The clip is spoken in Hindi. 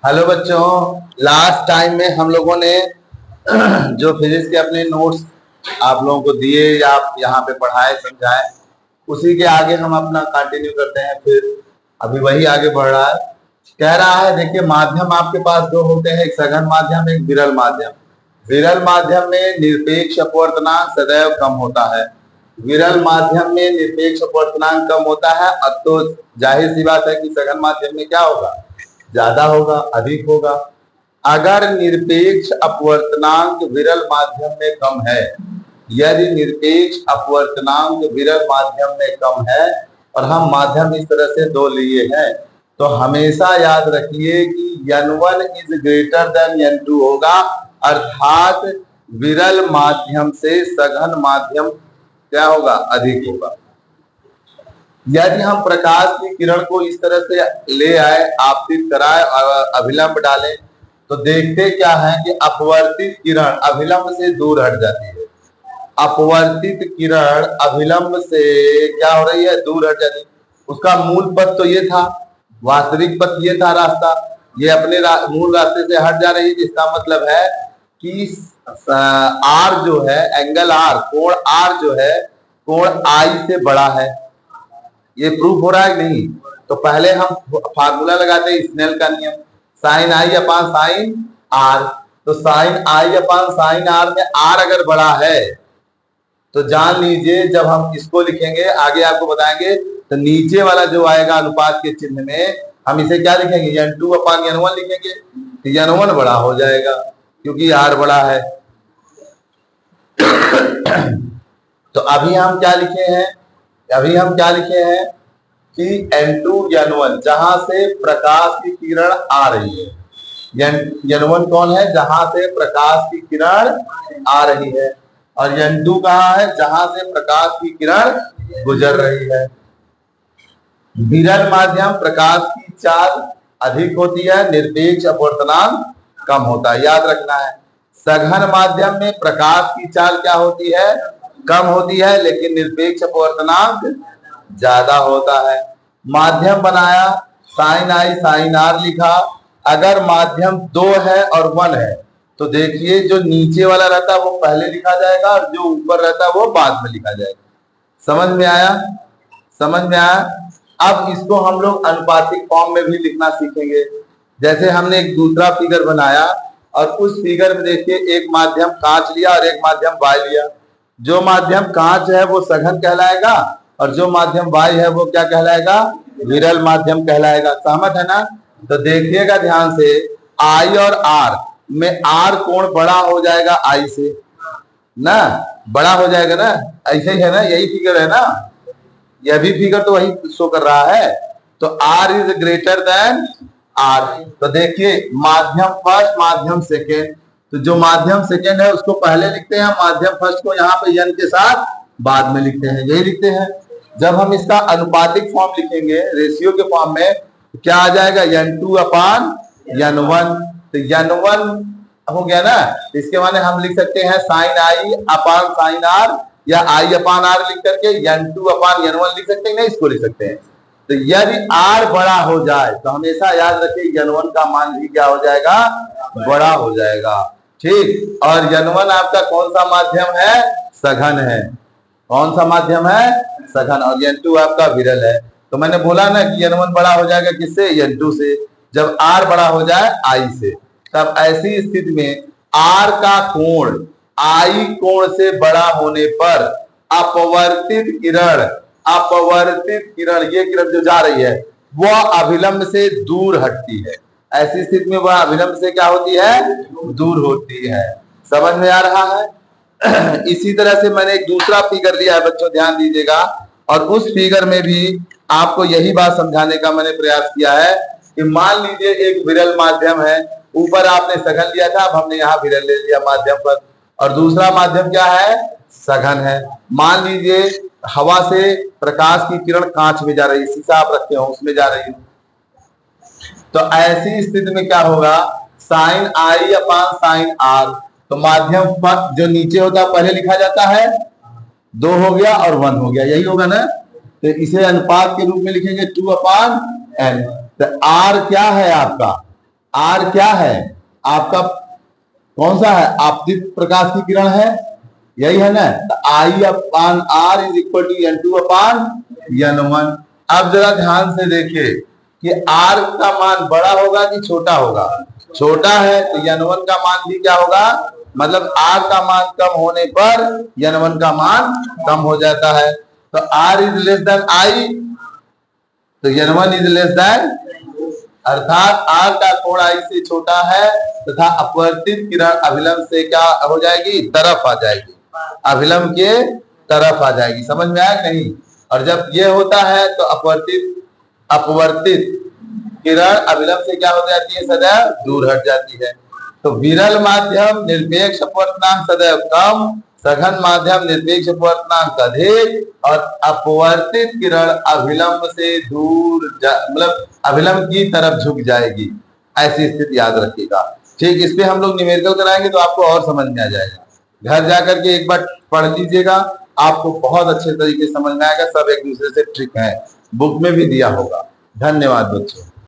हेलो बच्चों, लास्ट टाइम में हम लोगों ने जो फिजिक्स के अपने नोट्स आप लोगों को दिए या आप यहाँ पे पढ़ाए समझाए, उसी के आगे हम अपना कंटिन्यू करते हैं। फिर अभी वही आगे बढ़ रहा है। कह रहा है, देखिए माध्यम आपके पास दो होते हैं, एक सघन माध्यम, एक विरल माध्यम। विरल माध्यम में निरपेक्ष अपवर्तनांक सदैव कम होता है। विरल माध्यम में निरपेक्ष अपवर्तनांक कम होता है, अब तो जाहिर सी बात है कि सघन माध्यम में क्या होगा, ज्यादा होगा, अधिक होगा। अगर निरपेक्ष अपवर्तनांक विरल माध्यम में कम है, यदि निरपेक्ष अपवर्तनांक विरल माध्यम में कम है और हम माध्यम इस तरह से दो लिए हैं, तो हमेशा याद रखिए कि n1 is greater then n2 होगा, अर्थात विरल माध्यम से सघन माध्यम क्या होगा, अधिक होगा। यदि हम प्रकाश की किरण को इस तरह से ले आए, आपतित कराए और अभिलंब डालें, तो देखते क्या है कि अपवर्तित किरण अभिलंब से दूर हट जाती है। अपवर्तित किरण अभिलंब से क्या हो रही है, दूर हट जाती है। उसका मूल पथ तो ये था, वास्तविक पथ ये था रास्ता, ये अपने मूल रास्ते से हट जा रही है, जिसका मतलब है कि आर जो है, एंगल आर, कोण आर जो है, कोण आई से बड़ा है। ये प्रूफ हो रहा है कि नहीं? तो पहले हम फार्मूला लगाते हैं स्नेल का नियम, sine I upon sine R. तो sine I upon sine R में आर अगर बड़ा है तो जान लीजिए, जब हम इसको लिखेंगे, आगे आपको बताएंगे, तो नीचे वाला जो आएगा अनुपात के चिन्ह में, हम इसे क्या लिखेंगे, n2 अपान n1 लिखेंगे। तो n1 बड़ा हो जाएगा क्योंकि आर बड़ा है। तो अभी हम क्या लिखे हैं, कि n2 n1 जहां से प्रकाश की किरण आ रही है। n1 कौन है, जहां से प्रकाश की किरण आ रही है, और n2 कहाँ है, जहां से प्रकाश की किरण गुजर रही है। विरल माध्यम प्रकाश की चाल अधिक होती है, निरपेक्ष अपवर्तनांक कम होता है, याद रखना है। सघन माध्यम में प्रकाश की चाल क्या होती है, कम होती है, लेकिन निरपेक्ष अपवर्तनांक ज्यादा होता है। माध्यम बनाया, साइन आई साइन आर लिखा। अगर माध्यम 2 है और 1 है, तो देखिए जो नीचे वाला रहता है वो पहले लिखा जाएगा और जो ऊपर रहता है वो बाद में लिखा जाएगा। समझ में आया? अब इसको हम लोग अनुपातिक फॉर्म में भी लिखना सीखेंगे। जैसे हमने एक दूसरा फिगर बनाया और उस फिगर में देखिए एक माध्यम कांच लिया और एक माध्यम वाय लिया। जो माध्यम कांच है वो सघन कहलाएगा और जो माध्यम वाय है वो क्या कहलाएगा, विरल माध्यम कहलाएगा। सहमत है ना? तो देखिएगा ध्यान से, आई और आर में आर कोण बड़ा हो जाएगा आई से ना, बड़ा हो जाएगा ना, ऐसे ही है ना, यही फिगर है ना, यह भी फिगर तो वही शो कर रहा है। तो R is greater than R. तो देखिए माध्यम फर्स्ट, माध्यम सेकेंड, तो जो माध्यम सेकेंड है उसको पहले लिखते हैं, माध्यम फर्स्ट को यहाँ पे n के साथ बाद में लिखते हैं, यही लिखते हैं। जब हम इसका अनुपातिक फॉर्म लिखेंगे रेशियो के फॉर्म में, तो क्या आ जाएगा, n2 अपान n1। तो n1 हो गया ना, इसके माने हम लिख सकते हैं sine I upon sine R, या आई अपान आर लिख करके n2 अपान n1 लिख सकते हैं, नहीं इसको लिख सकते हैं। तो यदि r बड़ा हो जाए तो हमेशा याद रखिए n1 का मान भी क्या हो जाएगा, बड़ा हो जाएगा। ठीक, और n1 आपका कौन सा माध्यम है, सघन है। कौन सा माध्यम है, सघन, और n2 आपका विरल है। तो मैंने बोला ना कि n1 बड़ा हो जाएगा किससे, n2 से, जब r बड़ा हो जाए i से। तब ऐसी स्थिति में r का कोण I कोण से बड़ा होने पर अपवर्तित किरण, ये किरण जो जा रही है वह अभिलंब से दूर हटती है। ऐसी स्थिति में वह अभिलंब से क्या होती है, दूर होती है। समझ में आ रहा है? इसी तरह से मैंने एक दूसरा फिगर लिया है बच्चों, ध्यान दीजिएगा, और उस फिगर में भी आपको यही बात समझाने का मैंने प्रयास किया है कि मान लीजिए एक विरल माध्यम है, ऊपर आपने सघन लिया था, अब हमने यहाँ विरल ले लिया माध्यम पर, और दूसरा माध्यम क्या है, सघन है। मान लीजिए हवा से प्रकाश की किरण कांच में जा रही, शीशा आप रखते हो उसमें जा रही हो, तो ऐसी स्थिति में क्या होगा, sine I upon sine R. तो माध्यम पर जो नीचे होता है पहले लिखा जाता है, 2 हो गया और 1 हो गया, यही होगा ना। तो इसे अनुपात के रूप में लिखेंगे 2 अपान n। तो r क्या है आपका, आर क्या है आपका, कौन सा है, आपतित प्रकाश की किरण है, यही है ना। तो I upon R is equal to N2 upon N1। अब जरा ध्यान से देखिए कि आर का मान बड़ा होगा कि छोटा होगा, छोटा है तो N1 का मान भी क्या होगा, मतलब आर का मान कम होने पर N1 का मान कम हो जाता है। तो R is less than I, तो N1 इज लेस देन, अर्थात आर का कोण आई से छोटा है तथा अपवर्तित किरण अभिलंब से क्या हो जाएगी, तरफ आ जाएगी, अभिलंब के तरफ आ जाएगी। समझ में आया नहीं। और जब ये होता है तो अपवर्तित किरण अभिलंब से क्या हो जाती है, सदैव दूर हट जाती है। तो विरल माध्यम निरपेक्ष अपवर्तनांक सदैव कम, सघन माध्यम निरपेक्ष अपवर्तनांक अधिक और अपवर्तित किरण अभिलंब से दूर मतलब अभिलंब की तरफ झुक जाएगी। ऐसी स्थिति याद रखिएगा। ठीक, इस पे हम लोग न्यूमेरिकल कराएंगे तो आपको और समझ में आ जाएगा। घर जाकर के एक बार पढ़ लीजिएगा, आपको बहुत अच्छे तरीके से समझ में आएगा। सब एक दूसरे से ट्रिक है, बुक में भी दिया होगा। धन्यवाद बच्चों।